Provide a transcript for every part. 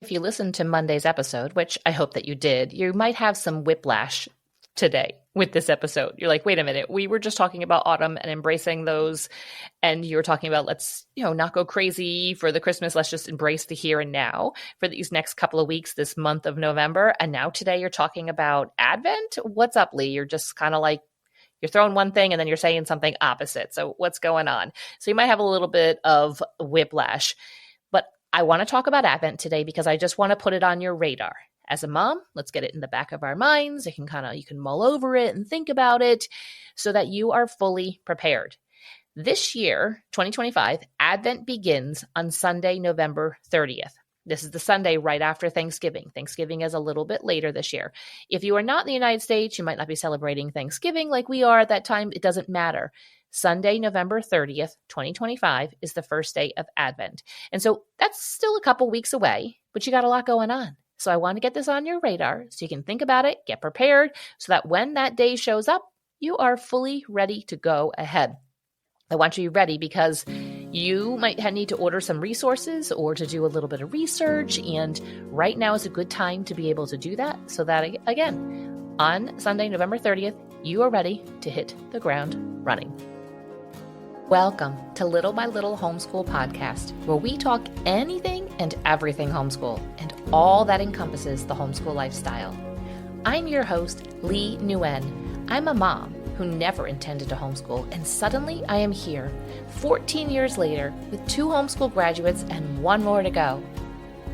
If you listened to Monday's episode, which I hope that you did, you might have some whiplash today with this episode. You're like, wait a minute, we were just talking about autumn and embracing those. And you were talking about let's, not go crazy for the Christmas. Let's just embrace the here and now for these next couple of weeks, this month of November. And now today you're talking about Advent. What's up, Leigh? You're just kind of like, you're throwing one thing and then you're saying something opposite. So what's going on? So you might have a little bit of whiplash. But I want to talk about Advent today because I just want to put it on your radar. As a mom, let's get it in the back of our minds. You can mull over it and think about it so that you are fully prepared. This year, 2025, Advent begins on Sunday, November 30th. This is the Sunday right after Thanksgiving. Thanksgiving is a little bit later this year. If you are not in the United States, you might not be celebrating Thanksgiving like we are at that time. It doesn't matter. Sunday, November 30th, 2025 is the first day of Advent. And so that's still a couple weeks away, but you got a lot going on. So I want to get this on your radar so you can think about it, get prepared, so that when that day shows up, you are fully ready to go ahead. I want you to be ready because you might need to order some resources or to do a little bit of research. And right now is a good time to be able to do that so that, again, on Sunday, November 30th, you are ready to hit the ground running. Welcome to Little by Little Homeschool Podcast, where we talk anything and everything homeschool and all that encompasses the homeschool lifestyle. I'm your host, Leigh Nguyen. I'm a mom who never intended to homeschool, and suddenly I am here, 14 years later, with 2 homeschool graduates and 1 more to go.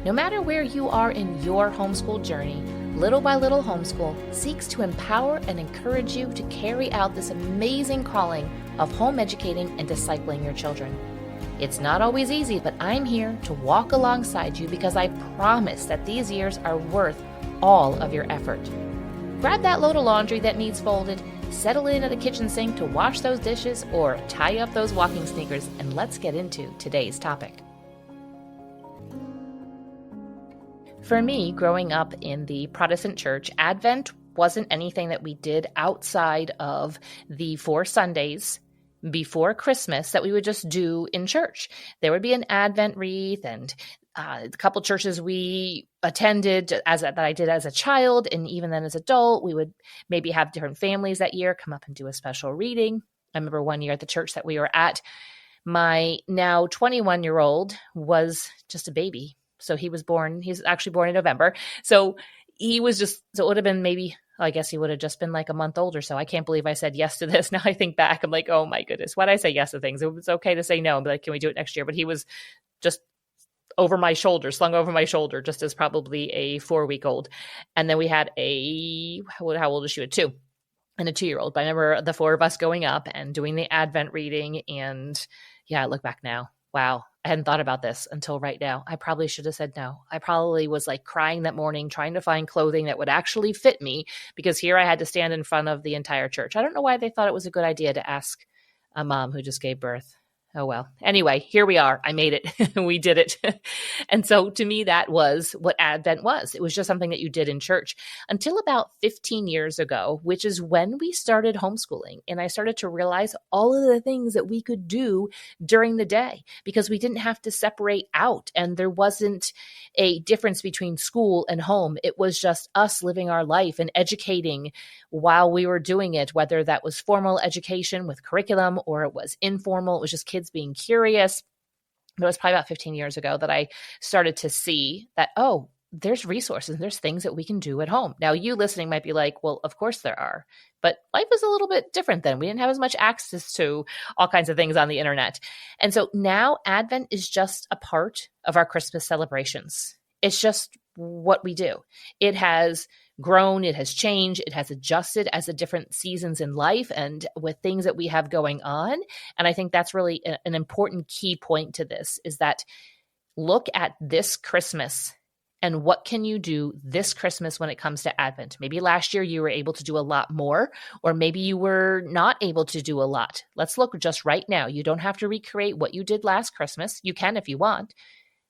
No matter where you are in your homeschool journey, Little by Little Homeschool seeks to empower and encourage you to carry out this amazing calling of home educating and discipling your children. It's not always easy, but I'm here to walk alongside you because I promise that these years are worth all of your effort. Grab that load of laundry that needs folded, settle in at a kitchen sink to wash those dishes, or tie up those walking sneakers, and let's get into today's topic. For me, growing up in the Protestant church, Advent wasn't anything that we did outside of the 4 Sundays before Christmas that we would just do in church. There would be an Advent wreath, and a couple churches we attended that I did as a child, and even then as an adult, we would maybe have different families that year come up and do a special reading. I remember one year at the church that we were at, my now 21-year-old was just a baby. So he's actually born in November. So it would have been I guess he would have just been like a month old or so. I can't believe I said yes to this. Now I think back, I'm like, oh my goodness, why'd I say yes to things? It was okay to say no and be like, can we do it next year? But he was just slung over my shoulder, just as probably a 4-week-old. And then we had how old is she? 2 and a 2-year-old. But I remember the 4 of us going up and doing the Advent reading. And yeah, I look back now. Wow. I hadn't thought about this until right now. I probably should have said no. I probably was like crying that morning, trying to find clothing that would actually fit me, because here I had to stand in front of the entire church. I don't know why they thought it was a good idea to ask a mom who just gave birth. Oh, well. Anyway, here we are. I made it. We did it. And so to me, that was what Advent was. It was just something that you did in church until about 15 years ago, which is when we started homeschooling. And I started to realize all of the things that we could do during the day because we didn't have to separate out. And there wasn't a difference between school and home. It was just us living our life and educating while we were doing it, whether that was formal education with curriculum or it was informal. It was just kids being curious. It was probably about 15 years ago that I started to see that, oh, there's resources, there's things that we can do at home. Now, you listening might be like, well, of course there are, but life was a little bit different then. We didn't have as much access to all kinds of things on the internet. And so now Advent is just a part of our Christmas celebrations. It's just what we do. It has grown, it has changed, it has adjusted as the different seasons in life and with things that we have going on. And I think that's really an important key point to this, is that look at this Christmas and what can you do this Christmas when it comes to Advent. Maybe last year you were able to do a lot more, or maybe you were not able to do a lot. Let's look just right now. You don't have to recreate what you did last Christmas. You can if you want.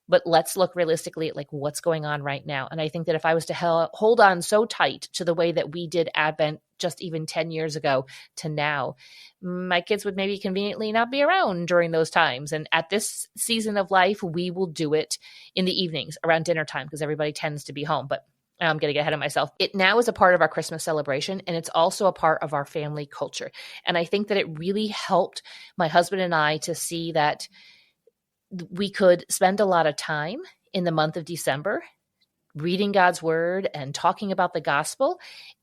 but let's look realistically at like what's going on right now. And I think that if I was to hold on so tight to the way that we did Advent just even 10 years ago to now, my kids would maybe conveniently not be around during those times. And at this season of life, we will do it in the evenings around dinner time because everybody tends to be home. But I'm going to get ahead of myself. It now is a part of our Christmas celebration, and it's also a part of our family culture. And I think that it really helped my husband and I to see that we could spend a lot of time in the month of December reading God's word and talking about the gospel.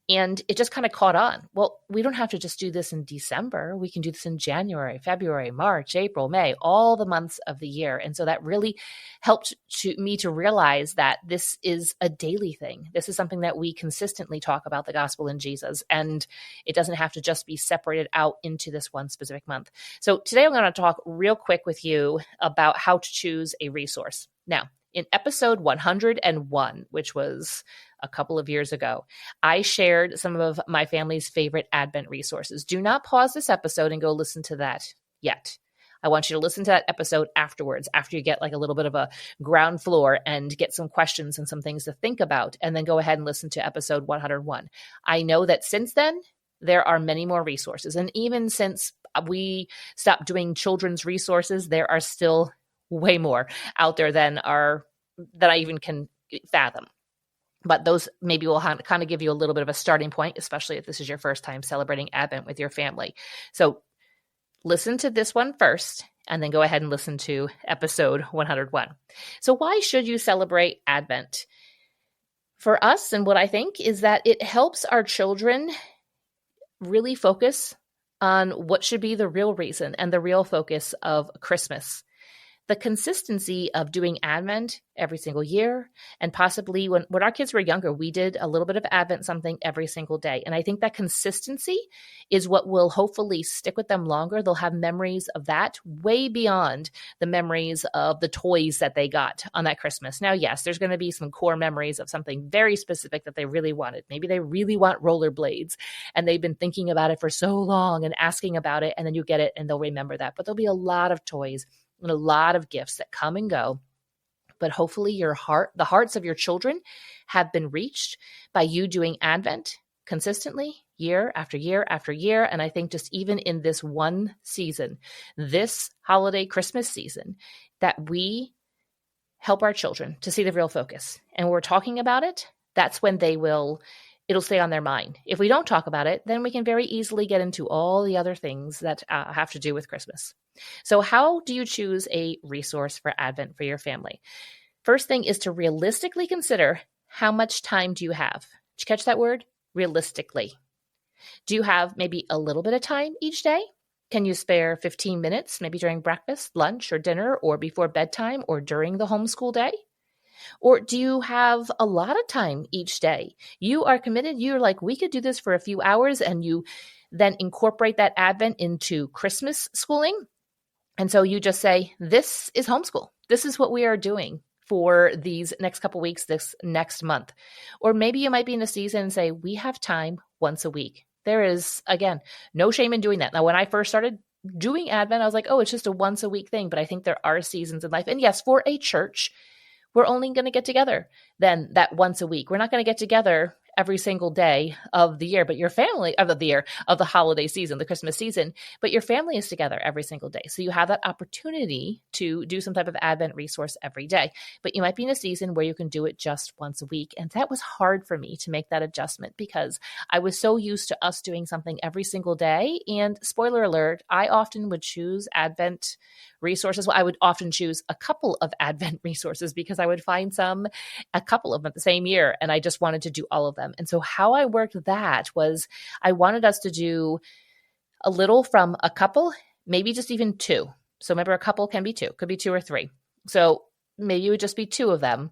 And it just kind of caught on. Well, we don't have to just do this in December. We can do this in January, February, March, April, May, all the months of the year. And so that really helped me to realize that this is a daily thing. This is something that we consistently talk about the gospel in Jesus. And it doesn't have to just be separated out into this one specific month. So today I'm going to talk real quick with you about how to choose a resource. Now, in episode 101, which was a couple of years ago, I shared some of my family's favorite Advent resources. Do not pause this episode and go listen to that yet. I want you to listen to that episode afterwards, after you get like a little bit of a ground floor and get some questions and some things to think about, and then go ahead and listen to episode 101. I know that since then, there are many more resources. And even since we stopped doing children's resources, there are still way more out there than I even can fathom. But those maybe will kind of give you a little bit of a starting point, especially if this is your first time celebrating Advent with your family. So listen to this one first, and then go ahead and listen to episode 101. So why should you celebrate Advent? For us, and what I think is that it helps our children really focus on what should be the real reason and the real focus of Christmas. The consistency of doing Advent every single year, and possibly when our kids were younger, we did a little bit of Advent something every single day. And I think that consistency is what will hopefully stick with them longer. They'll have memories of that way beyond the memories of the toys that they got on that Christmas. Now, yes, there's going to be some core memories of something very specific that they really wanted. Maybe they really want rollerblades and they've been thinking about it for so long and asking about it, and then you get it and they'll remember that. But there'll be a lot of toys and a lot of gifts that come and go. But hopefully the hearts of your children have been reached by you doing Advent consistently year after year after year. And I think just even in this one season, this holiday Christmas season, that we help our children to see the real focus. And when we're talking about it, that's when it'll stay on their mind. If we don't talk about it, then we can very easily get into all the other things that have to do with Christmas. So how do you choose a resource for Advent for your family? First thing is to realistically consider, how much time do you have? Did you catch that word? Realistically. Do you have maybe a little bit of time each day? Can you spare 15 minutes, maybe during breakfast, lunch, or dinner, or before bedtime, or during the homeschool day? Or do you have a lot of time each day? You are committed. You're like, we could do this for a few hours, and you then incorporate that Advent into Christmas schooling. And so you just say, this is homeschool. This is what we are doing for these next couple weeks, this next month. Or maybe you might be in a season and say, we have time once a week. There is, again, no shame in doing that. Now, when I first started doing Advent, I was like, oh, it's just a once a week thing. But I think there are seasons in life. And yes, for a church, we're only going to get together then that once a week. We're not going to get together every single day of the year, but your family of the year, of the holiday season, the Christmas season, but your family is together every single day. So you have that opportunity to do some type of Advent resource every day, but you might be in a season where you can do it just once a week. And that was hard for me to make that adjustment because I was so used to us doing something every single day. And spoiler alert, I often would choose Advent resources. Well, I would often choose a couple of Advent resources because I would find a couple of them at the same year, and I just wanted to do all of them. And so how I worked that was I wanted us to do a little from a couple, maybe just even two. So remember, a couple can be two, could be two or three. So maybe it would just be two of them.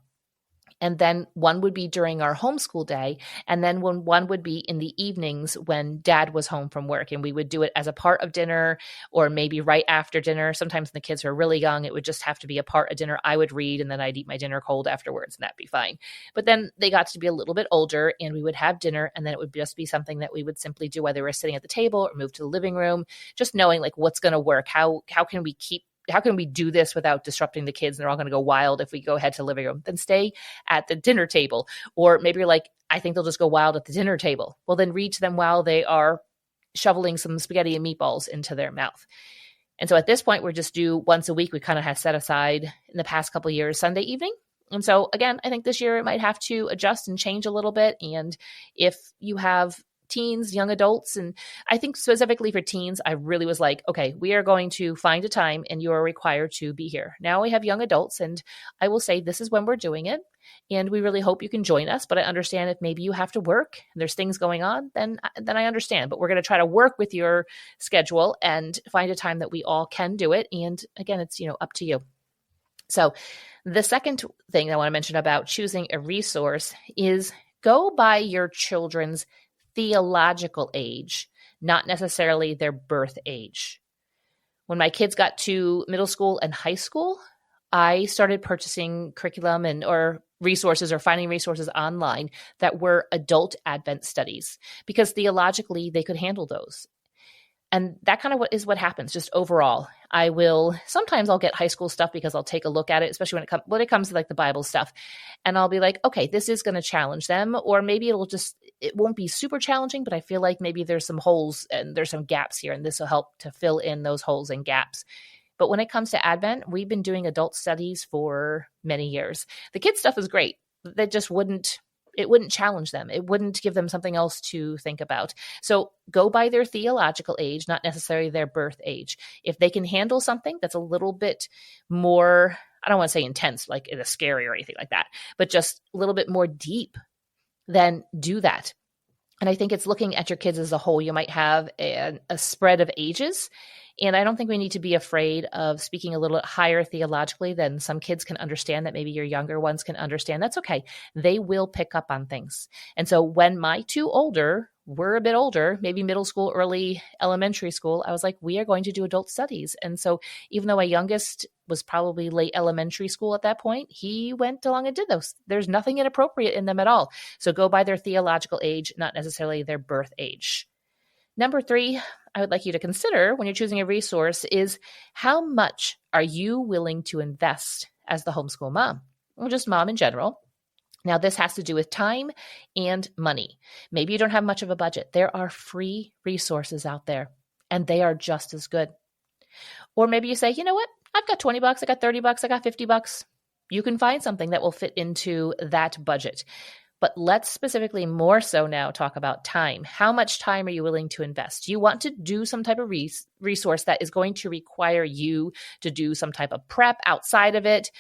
And then one would be during our homeschool day. And then one would be in the evenings when Dad was home from work. And we would do it as a part of dinner or maybe right after dinner. Sometimes when the kids were really young, it would just have to be a part of dinner. I would read and then I'd eat my dinner cold afterwards and that'd be fine. But then they got to be a little bit older and we would have dinner and then it would just be something that we would simply do, whether we're sitting at the table or move to the living room, just knowing like what's going to work. How can we keep we do this without disrupting the kids and they're all going to go wild if we go ahead to the living room? Then stay at the dinner table. Or maybe you're like, I think they'll just go wild at the dinner table. Well, then read to them while they are shoveling some spaghetti and meatballs into their mouth. And so at this point, we're just do once a week. We kind of have set aside in the past couple of years, Sunday evening. And so again, I think this year it might have to adjust and change a little bit. And if you have teens, young adults, and I think specifically for teens, I really was like, okay, we are going to find a time and you are required to be here. Now we have young adults, and I will say this is when we're doing it. And we really hope you can join us. But I understand if maybe you have to work and there's things going on, then I understand. But we're going to try to work with your schedule and find a time that we all can do it. And again, it's, up to you. So the second thing I want to mention about choosing a resource is go by your children's theological age, not necessarily their birth age. When my kids got to middle school and high school, I started purchasing curriculum or resources or finding resources online that were adult Advent studies because theologically they could handle those. And that kind of is what happens just overall. Sometimes I'll get high school stuff because I'll take a look at it, especially when it comes to like the Bible stuff. And I'll be like, okay, this is going to challenge them. Or maybe it won't be super challenging, but I feel like maybe there's some holes and there's some gaps here, and this will help to fill in those holes and gaps. But when it comes to Advent, we've been doing adult studies for many years. The kids stuff is great. That just wouldn't challenge them. It wouldn't give them something else to think about. So go by their theological age, not necessarily their birth age. If they can handle something that's a little bit more, I don't want to say intense, like it is scary or anything like that, but just a little bit more deep, then do that. And I think it's looking at your kids as a whole. You might have a spread of ages. And I don't think we need to be afraid of speaking a little bit higher theologically than some kids can understand that maybe your younger ones can understand. That's okay. They will pick up on things. And so when my two older were a bit older, maybe middle school, early elementary school, I was like, we are going to do adult studies. And so even though my youngest was probably late elementary school at that point, he went along and did those. There's nothing inappropriate in them at all. So go by their theological age, not necessarily their birth age. Number 3, I would like you to consider when you're choosing a resource is how much are you willing to invest as the homeschool mom, or just mom in general. Now, this has to do with time and money. Maybe you don't have much of a budget. There are free resources out there, and they are just as good. Or maybe you say, you know what? I've got $20, I got $30, I got $50. You can find something that will fit into that budget. But let's specifically more so now talk about time. How much time are you willing to invest? Do you want to do some type of resource that is going to require you to do some type of prep outside of it?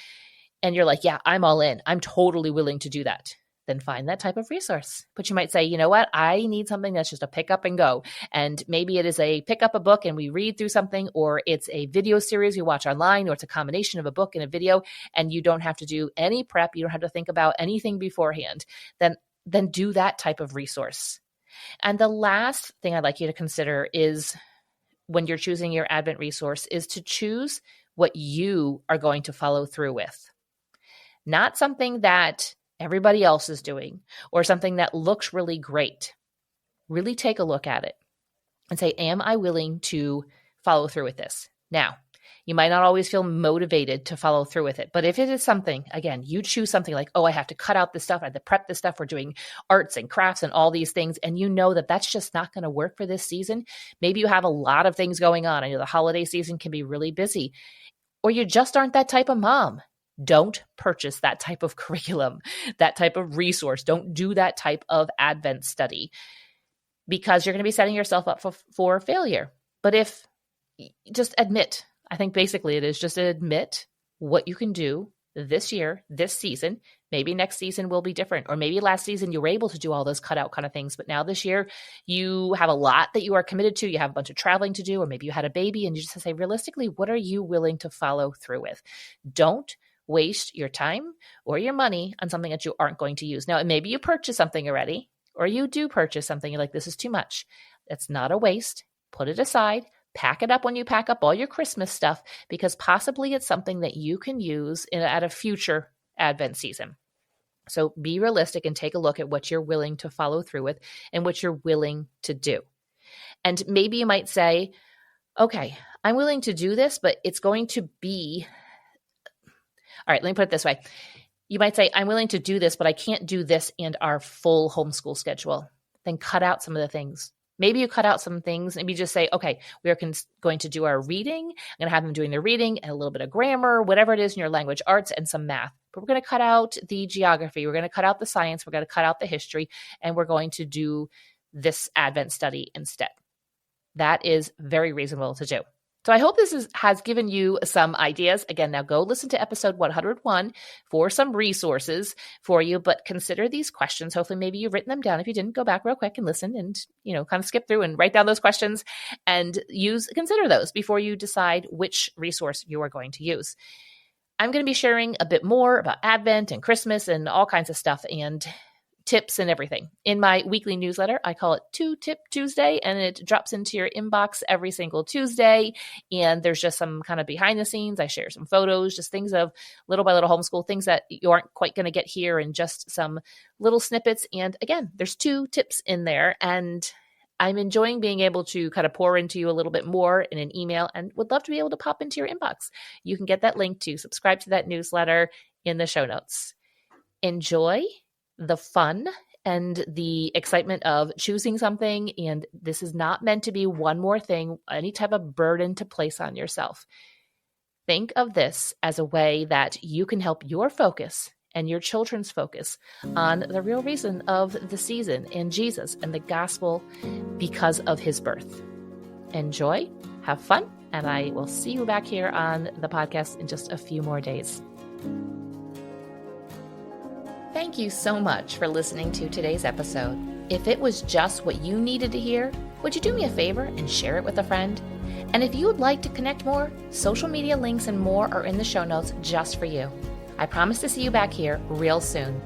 And you're like, yeah, I'm all in. I'm totally willing to do that. Then find that type of resource. But you might say, you know what? I need something that's just a pick up and go. And maybe it is a pick up a book and we read through something, or it's a video series you watch online, or it's a combination of a book and a video, and you don't have to do any prep. You don't have to think about anything beforehand. Then do that type of resource. And the last thing I'd like you to consider is when you're choosing your Advent resource is to choose what you are going to follow through with. Not something that everybody else is doing or something that looks really great. Really take a look at it and say, am I willing to follow through with this? Now, you might not always feel motivated to follow through with it, but if it is something, again, you choose something like, oh, I have to cut out this stuff, I have to prep this stuff, we're doing arts and crafts and all these things, and you know that that's just not going to work for this season. Maybe you have a lot of things going on. I know the holiday season can be really busy, or you just aren't that type of mom. Don't purchase that type of curriculum, that type of resource. Don't do that type of Advent study because you're going to be setting yourself up for failure. But just admit, I think basically it is just admit what you can do this year, this season. Maybe next season will be different. Or maybe last season you were able to do all those cutout kind of things. But now this year you have a lot that you are committed to. You have a bunch of traveling to do, or maybe you had a baby and you just say, realistically, what are you willing to follow through with? Don't waste your time or your money on something that you aren't going to use. Now, maybe you purchase something already, or you do purchase something. You're like, this is too much. It's not a waste. Put it aside. Pack it up when you pack up all your Christmas stuff, because possibly it's something that you can use at a future Advent season. So be realistic and take a look at what you're willing to follow through with and what you're willing to do. And maybe you might say, okay, I'm willing to do this, but it's going to be, all right, let me put it this way. You might say, I'm willing to do this, but I can't do this and our full homeschool schedule. Then cut out some of the things. Maybe you cut out some things. Maybe just say, okay, we are going to do our reading. I'm going to have them doing their reading and a little bit of grammar, whatever it is in your language arts, and some math. But we're going to cut out the geography. We're going to cut out the science. We're going to cut out the history. And we're going to do this Advent study instead. That is very reasonable to do. So I hope this has given you some ideas. Again, now go listen to episode 101 for some resources for you, but consider these questions. Hopefully maybe you've written them down. If you didn't, go back real quick and listen and, kind of skip through and write down those questions and consider those before you decide which resource you are going to use. I'm going to be sharing a bit more about Advent and Christmas and all kinds of stuff and tips and everything. In my weekly newsletter, I call it 2-Tip Tuesday, and it drops into your inbox every single Tuesday. And there's just some kind of behind the scenes. I share some photos, just things of little by little homeschool, things that you aren't quite going to get here, and just some little snippets. And again, there's 2 tips in there, and I'm enjoying being able to kind of pour into you a little bit more in an email, and would love to be able to pop into your inbox. You can get that link to subscribe to that newsletter in the show notes. Enjoy the fun and the excitement of choosing something. And this is not meant to be one more thing, any type of burden to place on yourself. Think of this as a way that you can help your focus and your children's focus on the real reason of the season and Jesus and the gospel because of his birth. Enjoy, have fun, and I will see you back here on the podcast in just a few more days. Thank you so much for listening to today's episode. If it was just what you needed to hear, would you do me a favor and share it with a friend? And if you would like to connect more, social media links and more are in the show notes just for you. I promise to see you back here real soon.